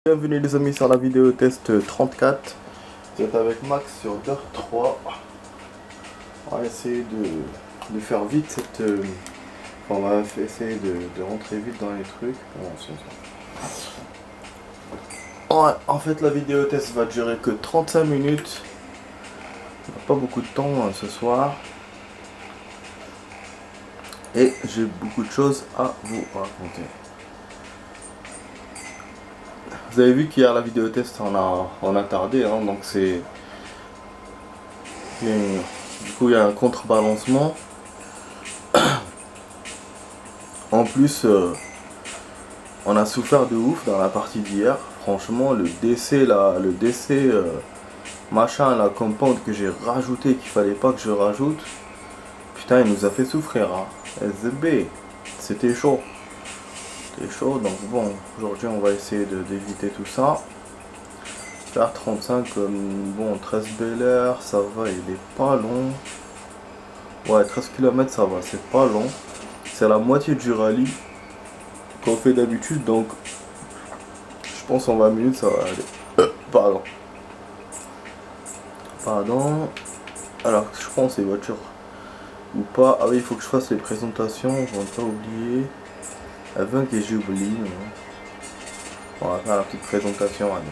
Bienvenue les amis sur la vidéo test 34. Vous êtes avec Max sur Dirt 3. On va essayer de faire vite cette... on va essayer de rentrer vite dans les trucs. Ouais, en fait la vidéo test va durer que 35 minutes. On n'a pas beaucoup de temps ce soir. Et j'ai beaucoup de choses à vous raconter. Vous avez vu qu'hier la vidéo test on a tardé, hein, donc c'est... Du coup il y a un contrebalancement. En plus on a souffert de ouf dans la partie d'hier. Franchement le DC là, machin la compound que j'ai rajouté qu'il fallait pas que je rajoute. Putain il nous a fait souffrir hein. SB, c'était chaud. C'était chaud donc bon aujourd'hui on va essayer d'éviter tout ça. Faire 35 bon 13 Bel Air ça va, il est pas long. Ouais 13 km ça va, c'est pas long. C'est la moitié du rallye qu'on fait d'habitude donc je pense en 20 minutes ça va aller. Pardon. Alors je pense c'est voiture ou pas. Ah oui il faut que je fasse les présentations, je ne vais pas oublier. Avant que j'ai oublié. On va faire la petite présentation allez,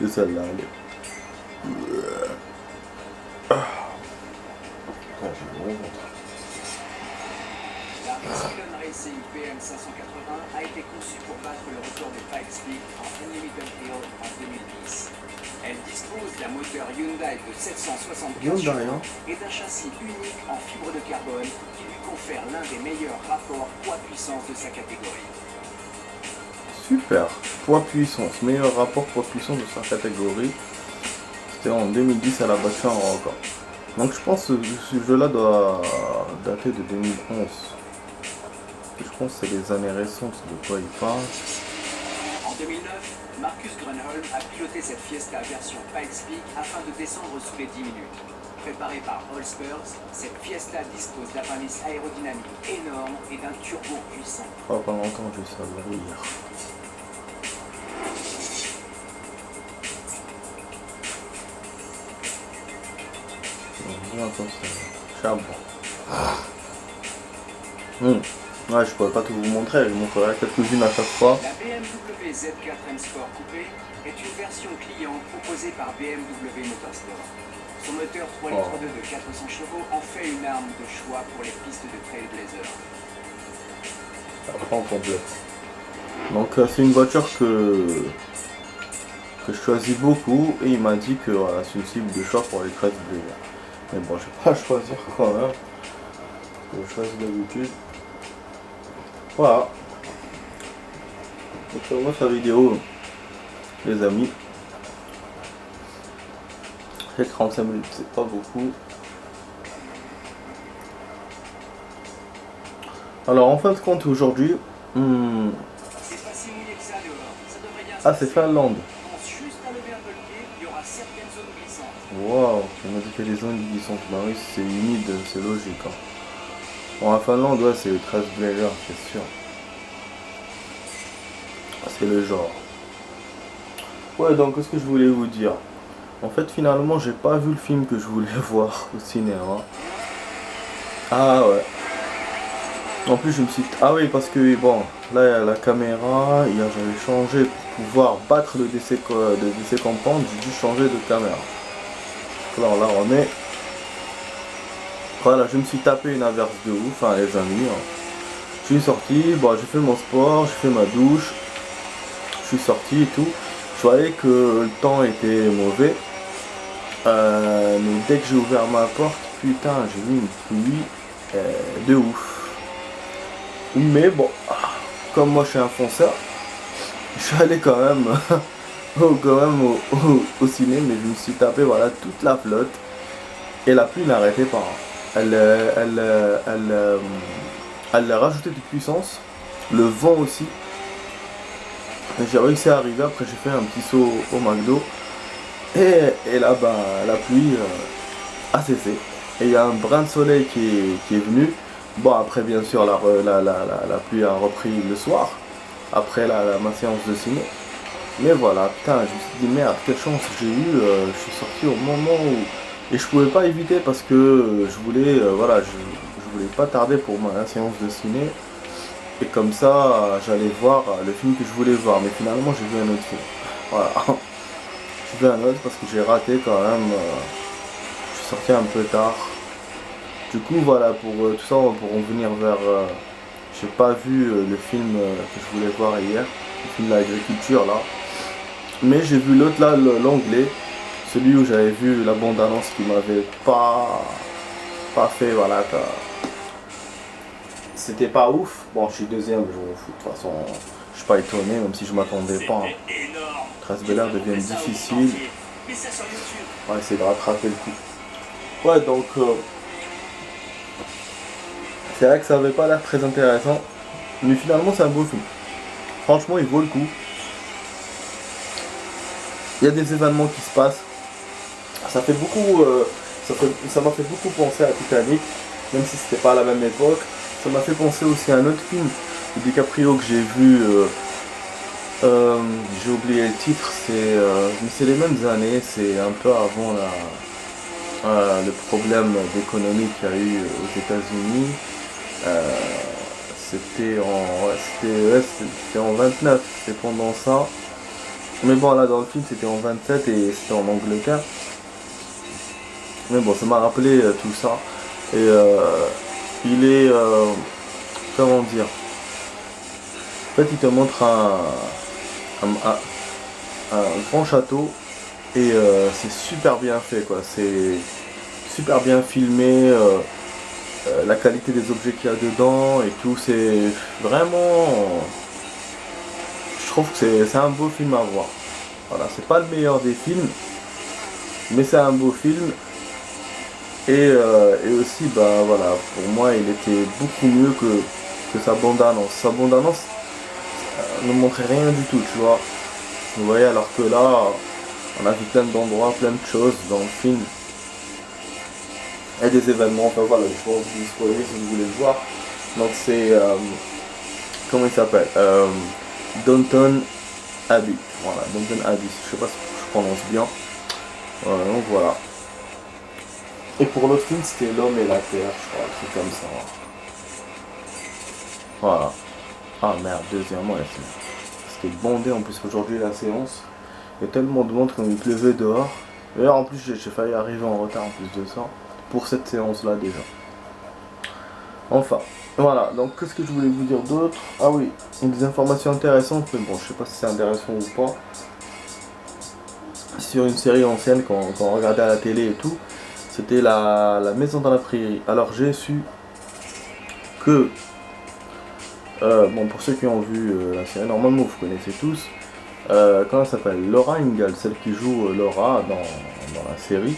de celle-là. La Racing PM580 a été conçue pour battre le record de Pikes Peak en Unlimited Hill en 2010. Elle dispose d'un moteur Hyundai de 775 chevaux et d'un châssis unique en fibre de carbone qui lui confère l'un des meilleurs rapports poids-puissance de sa catégorie. Super, poids-puissance, meilleur rapport poids-puissance de sa catégorie. C'était en 2010, elle a battu un record. Donc je pense que ce jeu-là doit dater de 2011. Je pense que c'est les années récentes de quoi il parle. En 2009, Marcus Grönholm a piloté cette Fiesta version Pikes Peak afin de descendre sous les 10 minutes. Préparée par Allspurs, cette Fiesta dispose d'appendices aérodynamiques énormes et d'un turbo puissant. Oh, pendant longtemps j'ai ça hier. Charbon. Ouais, je pourrais pas tout vous montrer, je vous montrerai quelques-unes à chaque fois. La BMW Z4 M Sport Coupé est une version client proposée par BMW Motorsport. Son moteur 3,2 litres de 400 chevaux en fait une arme de choix pour les pistes de Trailblazer. Ça prend complet. Donc c'est une voiture que je choisis beaucoup et il m'a dit que voilà, c'est une cible de choix pour les Trailblazer. Mais bon, je vais pas choisir quand même. Je choisis d'habitude. Voilà. Donc c'est moi sa vidéo, les amis. J'ai 35 minutes, c'est pas beaucoup. Alors en fin de compte aujourd'hui, ah c'est Finlande. Waouh, on m'a dit qu'il y a des zones glissantes. Bah oui, c'est humide, c'est logique. Hein. Bon, la Finlande, ouais, c'est 13 Blazer, c'est sûr. C'est le genre. Ouais, donc, qu'est-ce que je voulais vous dire? En fait, finalement, j'ai pas vu le film que je voulais voir au cinéma. Ah ouais. En plus, je me suis... Ah oui, parce que, bon, là, il y a la caméra. Hier, j'avais changé pour pouvoir battre le DC Compound. J'ai dû changer de caméra. Alors là on est. Voilà, je me suis tapé une averse de ouf, hein, les amis. Hein. Je suis sorti, bon, j'ai fait mon sport, j'ai fait ma douche. Je suis sorti et tout. Je voyais que le temps était mauvais. Mais dès que j'ai ouvert ma porte, putain, j'ai vu une pluie de ouf. Mais bon, comme moi je suis un fonceur, je suis allé quand même. Au ciné, mais je me suis tapé voilà toute la flotte et la pluie n'arrêtait pas. Elle a rajouté de puissance, le vent aussi. J'ai réussi à arriver, après j'ai fait un petit saut au McDo et là bah la pluie a cessé et il y a un brin de soleil qui est venu. Bon après bien sûr la pluie a repris le soir après ma séance de ciné. Mais voilà, putain, je me suis dit merde, quelle chance j'ai eu, je suis sorti au moment où... Et je pouvais pas éviter parce que je voulais, voilà, je voulais pas tarder pour ma séance de ciné. Et comme ça, j'allais voir le film que je voulais voir. Mais finalement, j'ai vu un autre film. Voilà. J'ai vu un autre parce que j'ai raté quand même. Je suis sorti un peu tard. Du coup, voilà, pour tout ça, pour en venir vers... j'ai pas vu le film que je voulais voir hier. Le film de l'agriculture, là. Mais j'ai vu l'autre, là, l'anglais. Celui où j'avais vu la bande-annonce qui m'avait pas fait, voilà, c'était pas ouf. Bon, je suis deuxième, je m'en fous. De toute façon, je suis pas étonné, même si je m'attendais pas. 13 Bel Air devient difficile. On va essayer de rattraper le coup. Ouais, donc, c'est vrai que ça avait pas l'air très intéressant. Mais finalement, c'est un beau film. Franchement, il vaut le coup. Il y a des événements qui se passent. Ça fait beaucoup, ça m'a fait beaucoup penser à Titanic, même si c'était pas à la même époque. Ça m'a fait penser aussi à un autre film de DiCaprio que j'ai vu. J'ai oublié le titre. Mais c'est les mêmes années. C'est un peu avant le problème d'économie qu'il y a eu aux États-Unis. C'était en 29. C'était pendant ça. Mais bon, là dans le film, c'était en 27 et c'était en Angleterre. Mais bon, ça m'a rappelé tout ça. Et il est... comment dire? En fait, il te montre un grand château. Et c'est super bien fait, quoi. C'est super bien filmé. La qualité des objets qu'il y a dedans et tout. C'est vraiment... Je trouve que c'est un beau film à voir. Voilà, c'est pas le meilleur des films. Mais c'est un beau film. Et aussi, bah voilà, pour moi, il était beaucoup mieux que sa bande-annonce. Sa bande-annonce ne montrait rien du tout, tu vois. Vous voyez, alors que là, on a vu plein d'endroits, plein de choses dans le film. Et des événements, enfin voilà, je vais vous spoiler si vous voulez le voir. Donc c'est, comment il s'appelle Downton Abbey. Voilà, Downton Abbey, je sais pas si je prononce bien. Donc voilà. Et pour l'autre film, c'était L'Homme et la Terre, je crois, un truc comme ça. Voilà. Ah merde, deuxièmement, c'était bondé en plus aujourd'hui la séance. Il y a tellement de monde qu'il pleuvait dehors. D'ailleurs, en plus, j'ai failli arriver en retard en plus de ça. Pour cette séance-là déjà. Enfin, voilà. Donc, qu'est-ce que je voulais vous dire d'autre? Ah oui, des informations intéressantes, mais bon, je sais pas si c'est intéressant ou pas. Sur une série ancienne qu'on regardait à la télé et tout. C'était la Maison dans la Prairie. Alors j'ai su que, bon pour ceux qui ont vu la série, normalement vous connaissez tous, comment elle s'appelle, Laura Ingalls, celle qui joue Laura dans la série.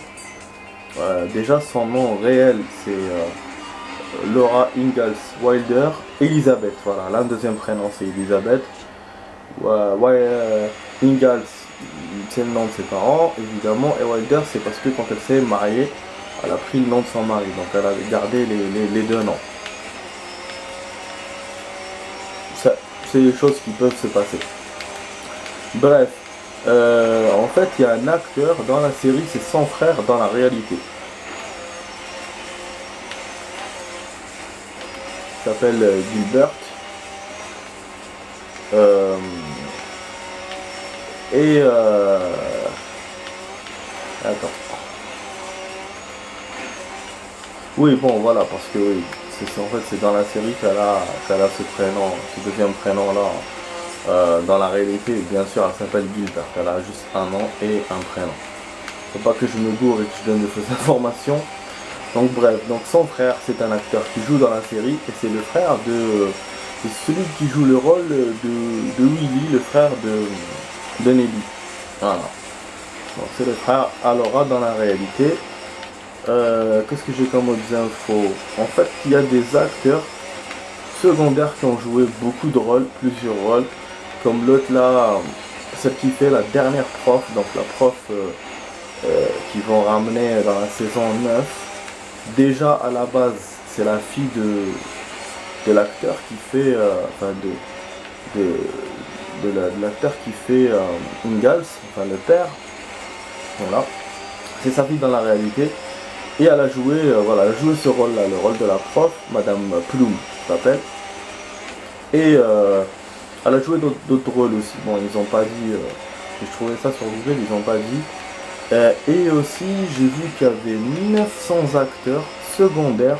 Déjà son nom réel c'est Laura Ingalls Wilder Elizabeth, voilà, l'un deuxième prénom c'est Elizabeth. Ingalls c'est le nom de ses parents évidemment, et Wilder c'est parce que quand elle s'est mariée, elle a pris le nom de son mari, donc elle a gardé les deux noms. C'est des choses qui peuvent se passer. Bref, en fait, il y a un acteur dans la série, c'est son frère dans la réalité. Il s'appelle Gilbert. Attends. Oui, bon, voilà, parce que oui, en fait, c'est dans la série qu'elle a ce prénom, ce deuxième prénom-là. Dans la réalité, bien sûr, elle s'appelle Gilbert. Elle a juste un nom et un prénom. Faut pas que je me gourre et que je donne de fausses informations. Donc bref, donc son frère, c'est un acteur qui joue dans la série et c'est le frère de celui qui joue le rôle de Willy, le frère de Nelly. Voilà. Donc c'est le frère à Laura dans la réalité. Qu'est-ce que j'ai comme autres infos? En fait, il y a des acteurs secondaires qui ont joué beaucoup de rôles, plusieurs rôles, comme l'autre là, celle qui fait la dernière prof, donc la prof qu'ils vont ramener dans la saison 9. Déjà à la base, c'est la fille de l'acteur qui fait, enfin de l'acteur qui fait Ingalls, enfin le père. Voilà. C'est sa fille dans la réalité. Et elle a joué, voilà, elle a joué ce rôle-là, le rôle de la prof, Madame Plume, s'appelle. Et elle a joué d'autres rôles aussi. Bon, ils n'ont pas dit, je trouvais ça sur Google, ils n'ont pas dit. Et aussi, j'ai vu qu'il y avait 900 acteurs secondaires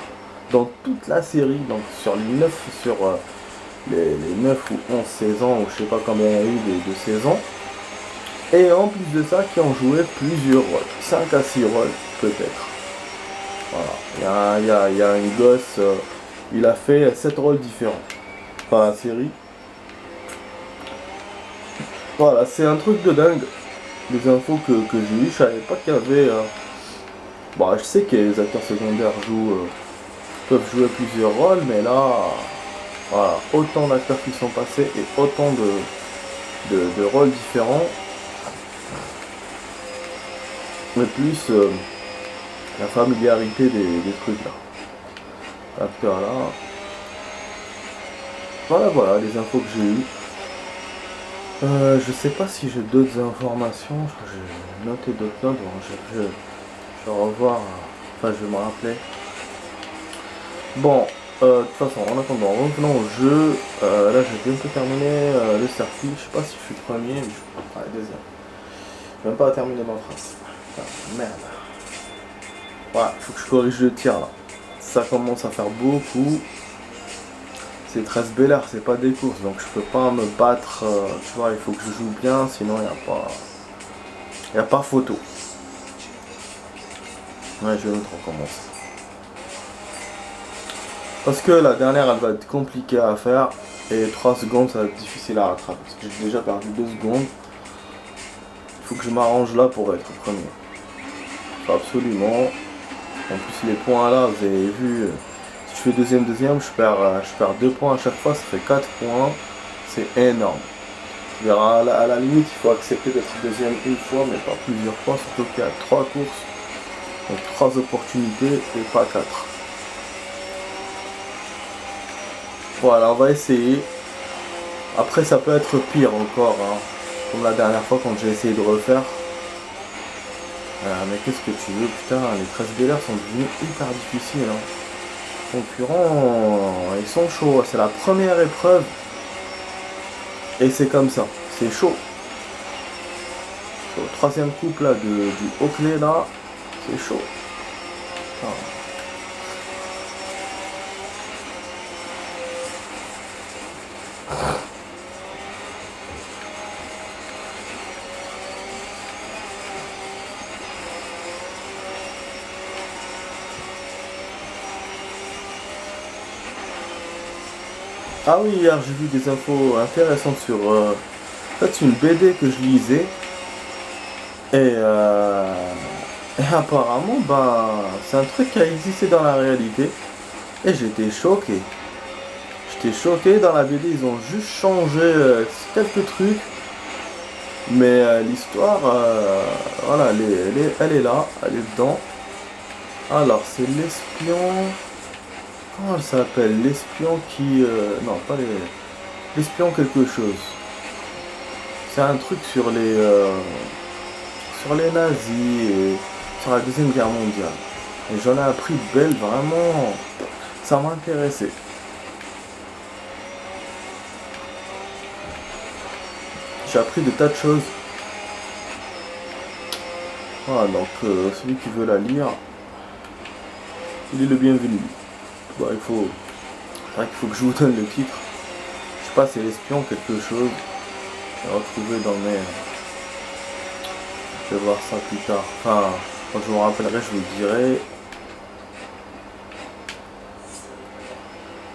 dans toute la série, donc sur les 9, sur les 9 ou 11 saisons, ou je sais pas combien il y a eu de saisons. Et en plus de ça, qui ont joué plusieurs rôles, 5 à 6 rôles peut-être. Voilà, il y a un gosse, il a fait 7 rôles différents dans la série. Voilà, c'est un truc de dingue. Les infos que j'ai eues, je savais pas qu'il y avait... Bon, je sais que les acteurs secondaires peuvent jouer plusieurs rôles, mais là, voilà, autant d'acteurs qui sont passés et autant de rôles différents. Mais plus la familiarité des trucs là. Acteurs là. Voilà les infos que j'ai eues. Je sais pas si j'ai d'autres informations. J'ai noté d'autres notes. Bon, je vais revoir. Enfin, je vais me rappeler. Bon, de toute façon, en attendant, revenons au jeu. Là, j'ai bientôt terminé le circuit. Je sais pas si je suis premier, mais deuxième. Je vais même pas terminer ma phrase. Putain, merde. Ouais, faut que je corrige le tir là. Ça commence à faire beaucoup. C'est 13 Bel-Air, c'est pas des courses, donc je peux pas me battre. Tu vois, il faut que je joue bien, sinon il n'y a pas photo. Ouais, je vais mettre on commence. Parce que la dernière, elle va être compliquée à faire. Et 3 secondes, ça va être difficile à rattraper. Parce que j'ai déjà perdu 2 secondes. Il faut que je m'arrange là pour être premier. Faut absolument. En plus, les points là, vous avez vu. Si je fais deuxième, je perds 2 points à chaque fois. Ça fait 4 points. C'est énorme. À la limite, il faut accepter d'être deuxième une fois, mais pas plusieurs fois. Surtout qu'il y a 3 courses. Donc 3 opportunités et pas 4. Voilà, on va essayer. Après, ça peut être pire encore, hein. Comme la dernière fois quand j'ai essayé de refaire. Mais qu'est-ce que tu veux, putain, les 13 Bel-Air sont devenus hyper difficiles. Hein. Les concurrents, ils sont chauds. C'est la première épreuve. Et c'est comme ça. C'est chaud. Au 3e couple là, du Oakley là, c'est chaud. Putain. Ah oui, hier j'ai vu des infos intéressantes sur... En fait, c'est une BD que je lisais. Et apparemment, c'est un truc qui a existé dans la réalité. Et j'étais choqué. J'étais choqué, dans la BD, ils ont juste changé quelques trucs. Mais l'histoire, voilà, elle est là, elle est dedans. Alors, c'est l'espion... Comment elle s'appelle? L'espion qui... non, pas l'espion quelque chose. C'est un truc sur les nazis et sur la Deuxième Guerre mondiale. Et j'en ai appris de belles, vraiment... Ça m'intéressait. J'ai appris de tas de choses. Voilà, donc celui qui veut la lire, il est le bienvenu. Bah, c'est vrai qu'il faut que je vous donne le titre. Je sais pas, c'est l'espion quelque chose. Je vais retrouver dans mes... Je vais voir ça plus tard. Enfin, quand je me rappellerai, je vous le dirai.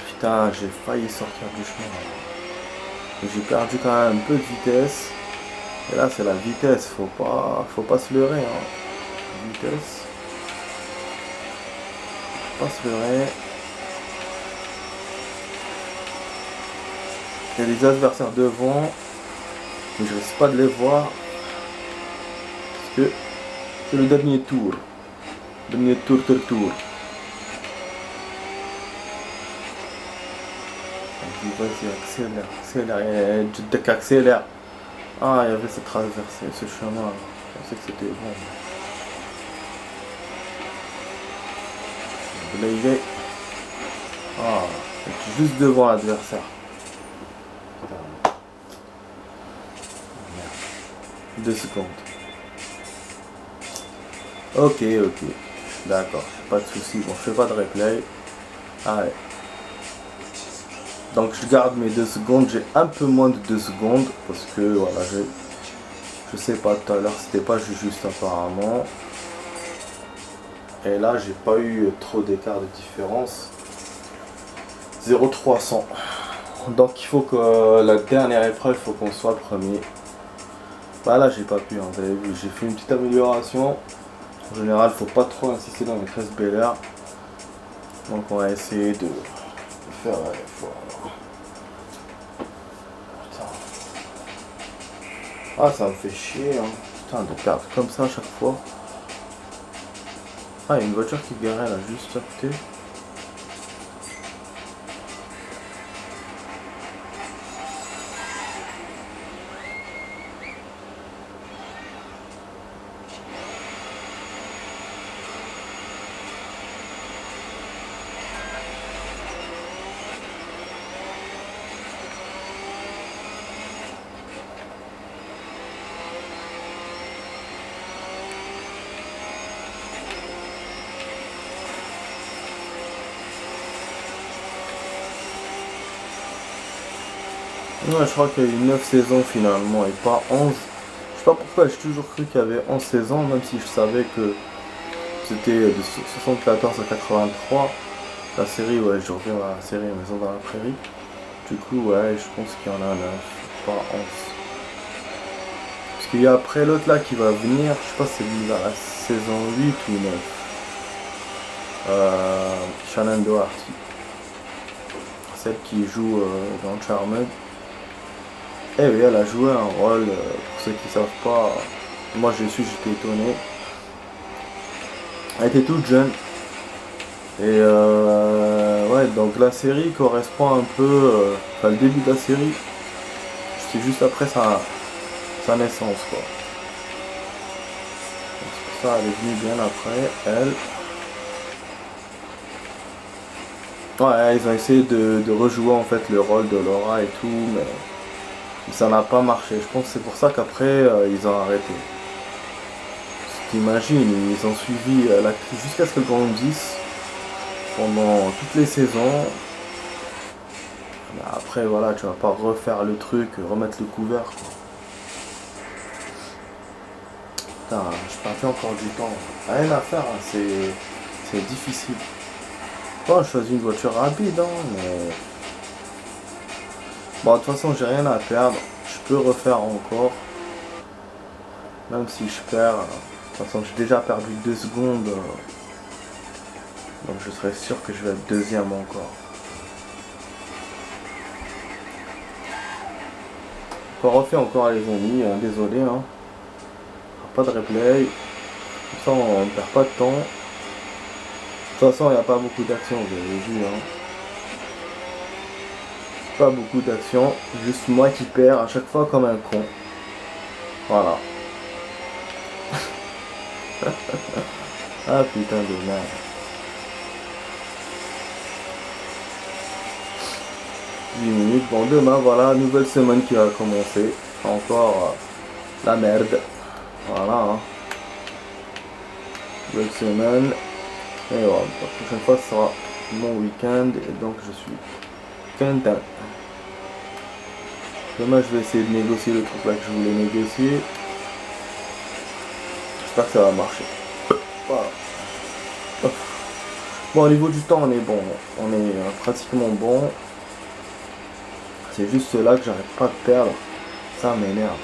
Putain, j'ai failli sortir du chemin. J'ai perdu quand même un peu de vitesse. Et là, c'est la vitesse. Faut pas se leurrer. Hein. Vitesse. Faut pas se leurrer. Il y a des adversaires devant, mais je risque pas de les voir parce que c'est le dernier tour. Dernier tour. vas-y, accélère, accélère, Jeddak accélère. Ah, il y avait cette traversée, ce chemin. Je pensais que c'était bon. Là, il est. Ah, juste devant l'adversaire. 2 secondes. Ok, ok. D'accord, pas de soucis. Bon, je fais pas de replay. Allez. Donc je garde mes 2 secondes. J'ai un peu moins de 2 secondes. Parce que voilà, je sais pas tout à l'heure, c'était pas juste apparemment. Et là, j'ai pas eu trop d'écart de différence. 0,300. Donc il faut que la dernière épreuve, il faut qu'on soit premier. Bah là, j'ai pas pu, hein, vous avez vu, j'ai fait une petite amélioration. En général, faut pas trop insister dans les 13 BLR. Donc on va essayer de faire l'effort. Ah, ça me fait chier, hein. Putain, de perdre comme ça à chaque fois. Ah, il y a une voiture qui garait là, juste à côté. Ouais, je crois qu'il y a eu 9 saisons finalement et pas 11. Je sais pas pourquoi j'ai toujours cru qu'il y avait 11 saisons, même si je savais que c'était de 74 à 83. La série, ouais, je reviens à la série Maison dans la Prairie. Du coup, ouais, je pense qu'il y en a 9, pas 11. Parce qu'il y a après l'autre là qui va venir, je sais pas si c'est la saison 8 ou 9. Shannon Doherty. Celle qui joue dans Charmed. Eh oui, elle a joué un rôle, pour ceux qui savent pas, moi j'ai su, j'étais étonné. Elle était toute jeune. Et ouais, donc la série correspond un peu, enfin le début de la série, c'est juste après sa naissance quoi. Donc, c'est pour ça elle est venue bien après, elle. Ouais, ils ont essayé de rejouer en fait le rôle de Laura et tout, mais ça n'a pas marché. Je pense que c'est pour ça qu'après ils ont arrêté. T'imagines, ils ont suivi l'actrice jusqu'à ce qu'elle grandisse pendant toutes les saisons. Mais après voilà, tu vas pas refaire le truc, remettre le couvert quoi. Putain, je perdais encore du temps. Rien à faire, hein, c'est difficile. Bon, je choisis une voiture rapide, hein, mais... Bon, de toute façon, j'ai rien à perdre. Je peux refaire encore. Même si je perds. De toute façon, j'ai déjà perdu 2 secondes. Donc je serais sûr que je vais être deuxième encore. On refait encore les amis, hein, désolé. Hein. Pas de replay. Comme ça, on ne perd pas de temps. De toute façon, il n'y a pas beaucoup d'action, vous avez vu. Hein. Pas beaucoup d'action. Juste moi qui perds à chaque fois comme un con. Voilà. Ah putain de merde. Minutes. Bon, demain, voilà, nouvelle semaine qui va commencer. Encore la merde. Voilà. Hein. Nouvelle semaine. Et voilà, la prochaine fois, ce sera mon week-end. Et donc, je suis content. Demain, je vais essayer de négocier le truc là que je voulais négocier. J'espère que ça va marcher. Voilà. Bon, au niveau du temps, on est bon. On est pratiquement bon. C'est juste là que j'arrête pas de perdre. Ça m'énerve.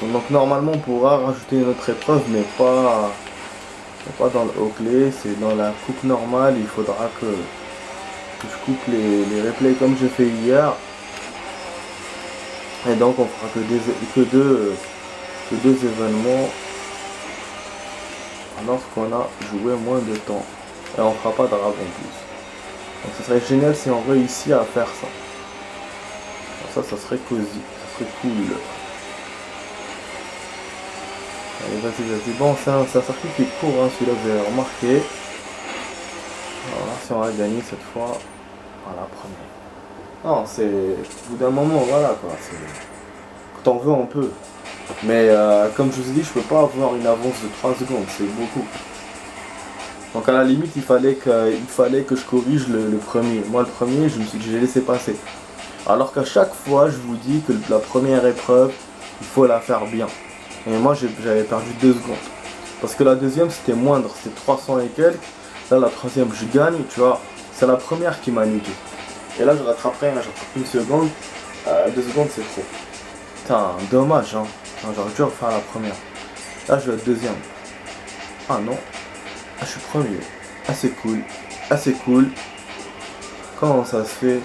Donc normalement on pourra rajouter une autre épreuve, mais pas dans le haut-clé, c'est dans la coupe normale. Il faudra que je coupe les replays comme j'ai fait hier. Et donc on fera que deux événements. Alors qu'on a joué moins de temps. Et on fera pas de rave en plus. Donc ce serait génial si on réussit à faire ça. Ça serait cosy, ça serait cool. Allez, vas-y. Bon, c'est un circuit qui est court, hein, celui-là, vous avez remarqué. Voilà, si on a gagné cette fois, voilà, premier. Non, c'est... Au bout d'un moment, voilà, quoi. Quand on veut, on peut. Mais comme je vous ai dit, je peux pas avoir une avance de 3 secondes, c'est beaucoup. Donc à la limite, il fallait que je corrige le premier. Moi, le premier, j'ai laissé passer. Alors qu'à chaque fois, je vous dis que la première épreuve, il faut la faire bien. Et moi, j'avais perdu 2 secondes. Parce que la deuxième, c'était moindre, c'était 300 et quelques. Là, la troisième, je gagne, tu vois. C'est la première qui m'a niqué. Et là, je rattraperai, hein, je rattrape 1 seconde. 2 secondes, c'est trop. Putain, dommage, hein. J'aurais dû refaire la première. Là, je vais être deuxième. Ah non. Ah, je suis premier. Ah, c'est cool. Ah, c'est cool. Comment ça se fait?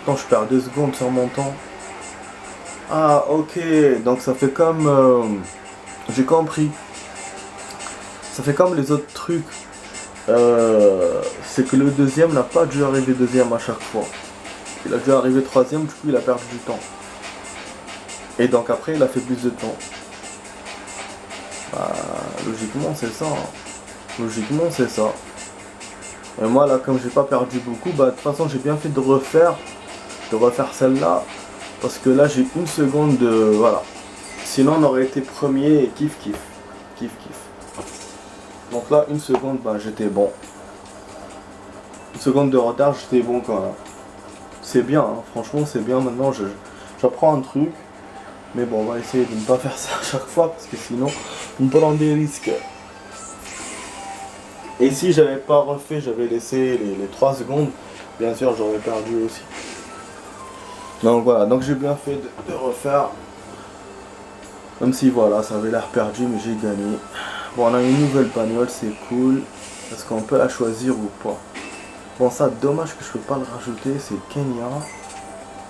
Quand je perds 2 secondes sur mon temps. Ah, ok. Donc, ça fait comme... j'ai compris. Ça fait comme les autres trucs. C'est que le deuxième n'a pas dû arriver deuxième à chaque fois. Il a dû arriver troisième, du coup, il a perdu du temps. Et donc, après, il a fait plus de temps. Bah, logiquement, c'est ça. Logiquement, c'est ça. Et moi, là, comme j'ai pas perdu beaucoup, bah, de toute façon, j'ai bien fait de refaire celle-là. Parce que là, j'ai 1 seconde de... Voilà. Sinon, on aurait été premier et kiff. Donc là, 1 seconde, bah, j'étais bon. 1 seconde de retard, j'étais bon quand même. C'est bien, hein. Franchement, c'est bien. Maintenant, j'apprends un truc. Mais bon, on va essayer de ne pas faire ça à chaque fois, parce que sinon, on prend des risques. Et si j'avais pas refait, j'avais laissé les 3 secondes, bien sûr, j'aurais perdu aussi. Donc voilà, donc j'ai bien fait de refaire. Même si voilà, ça avait l'air perdu, mais j'ai gagné. Bon, on a une nouvelle bagnole, c'est cool. Est-ce qu'on peut la choisir ou pas? Bon, ça, dommage que je peux pas le rajouter, c'est Kenya.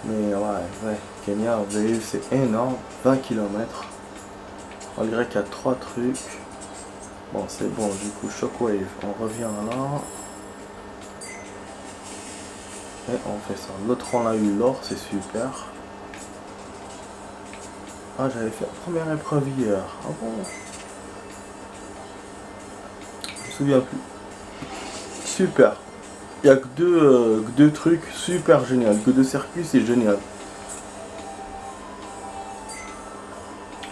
Mais ouais, Kenya, vous avez vu, c'est énorme, 20 km. Malgré qu'il y a 3 trucs. Bon, c'est bon, du coup, Shockwave, on revient là. Et on fait ça. L'autre, on a eu l'or, c'est super. Ah, j'avais fait la première épreuve hier. Ah bon? Je me souviens plus. Super. Il n'y a que deux trucs super génial. Que 2 circuits, c'est génial.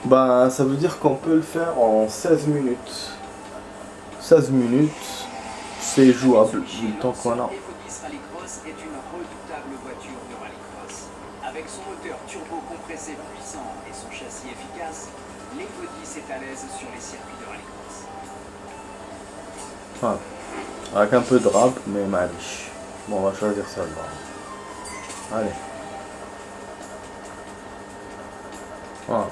Bah, ça veut dire qu'on peut le faire en 16 minutes. 16 minutes, c'est jouable, vu le temps qu'on a. Rallycross est une redoutable voiture de rallycross. Avec son moteur turbo compressé puissant et son châssis efficace, l'Evo 10 est à l'aise sur les circuits de rallycross. Voilà. Avec un peu de rap, mais malish. Bon, on va choisir celle-là. Allez. Voilà.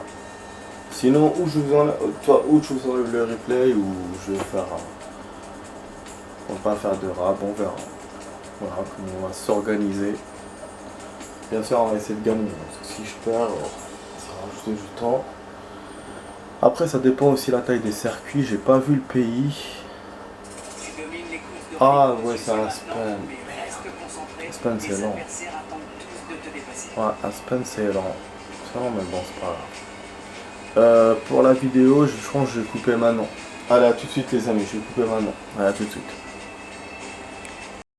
Sinon, ou je vous enlève le replay, ou je vais faire... on va pas faire de rap, on verra. Voilà, comment on va s'organiser. Bien sûr, on va essayer de gagner. Parce que si je perds, ça va rajouter du temps. Après, ça dépend aussi de la taille des circuits. J'ai pas vu le pays. Ah ouais, c'est un Aspen. Aspen, c'est long. Ouais, Aspen, c'est long. C'est long, mais bon, c'est pas grave. Pour la vidéo, je pense que je vais couper maintenant. Allez, à tout de suite les amis, je vais couper maintenant. Allez, à tout de suite.